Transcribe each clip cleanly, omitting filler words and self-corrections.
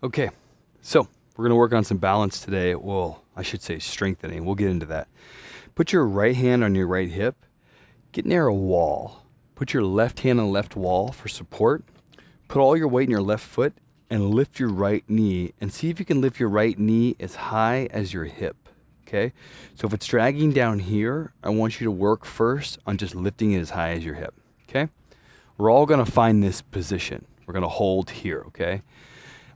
Okay, so we're going to work on some balance today. Well, I should say strengthening. We'll get into that. Put your right hand on your right hip. Get near a wall. Put your left hand on the left wall for support. Put all your weight in your left foot and lift your right knee, and see if you can lift your right knee as high as your hip. Okay, so if it's dragging down here, I want you to work first on just lifting it as high as your hip. Okay, we're all going to find this position. We're going to hold here. Okay,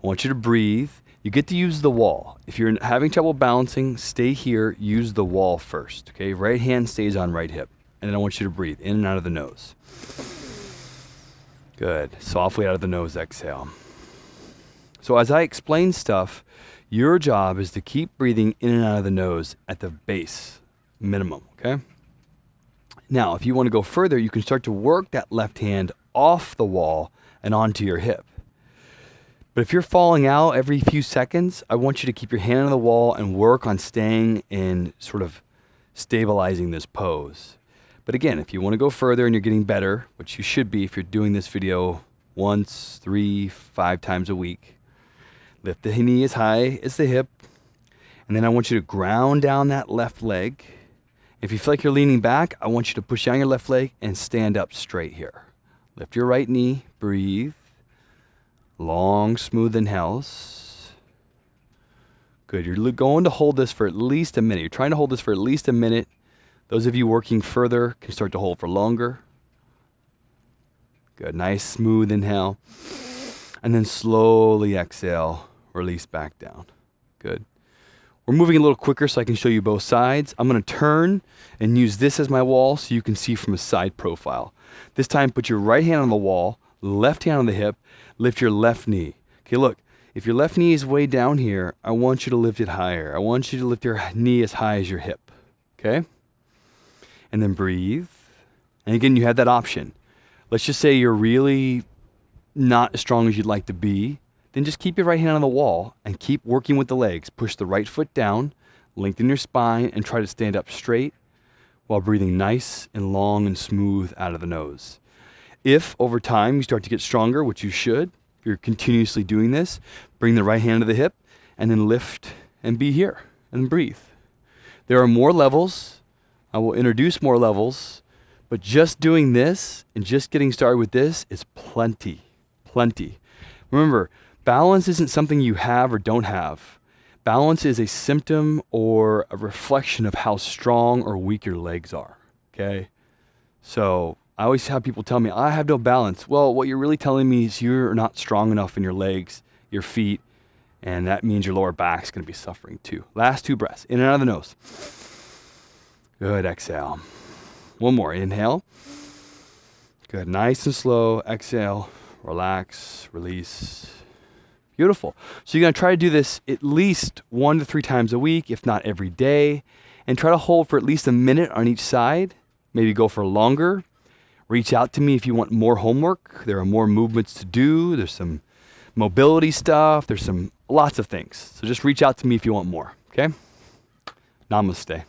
I want you to breathe. You get to use the wall. If you're having trouble balancing, stay here, use the wall first. Okay, right hand stays on right hip. And then I want you to breathe in and out of the nose. Good. Softly out of the nose, exhale. So as I explain stuff, your job is to keep breathing in and out of the nose at the base minimum, okay? Now, if you want to go further, you can start to work that left hand off the wall and onto your hip. But if you're falling out every few seconds, I want you to keep your hand on the wall and work on staying in sort of stabilizing this pose. But again, if you want to go further and you're getting better, which you should be if you're doing this video once, 3, 5 times a week, lift the knee as high as the hip, and then I want you to ground down that left leg. If you feel like you're leaning back, I want you to push down your left leg and stand up straight here. Lift your right knee, breathe. Long, smooth inhales. Good. You're going to hold this for at least a minute. You're trying to hold this for at least a minute. Those of you working further can start to hold for longer. Good. Nice, smooth inhale. And then slowly exhale. Release back down. Good. We're moving a little quicker so I can show you both sides. I'm going to turn and use this as my wall so you can see from a side profile. This time, put your right hand on the wall, left hand on the hip, lift your left knee. Okay, look, if your left knee is way down here, I want you to lift it higher. I want you to lift your knee as high as your hip. Okay? And then breathe. And again, you have that option. Let's just say you're really not as strong as you'd like to be. Then just keep your right hand on the wall and keep working with the legs. Push the right foot down, lengthen your spine, and try to stand up straight while breathing nice and long and smooth out of the nose. If over time you start to get stronger, which you should, if you're continuously doing this, bring the right hand to the hip and then lift and be here and breathe. There are more levels. I will introduce more levels, but just doing this and just getting started with this is plenty. Remember, balance isn't something you have or don't have. Balance is a symptom or a reflection of how strong or weak your legs are, okay? So I always have people tell me, I have no balance. Well, what you're really telling me is you're not strong enough in your legs, your feet, and that means your lower back's going to be suffering too. Last 2 breaths, in and out of the nose. Good, exhale. One more, inhale. Good, nice and slow, exhale, relax, release. Beautiful. So you're going to try to do this at least 1 to 3 times a week, if not every day, and try to hold for at least a minute on each side. Maybe go for longer. Reach out to me if you want more homework. There are more movements to do. There's some mobility stuff. There's lots of things. So just reach out to me if you want more, okay? Namaste.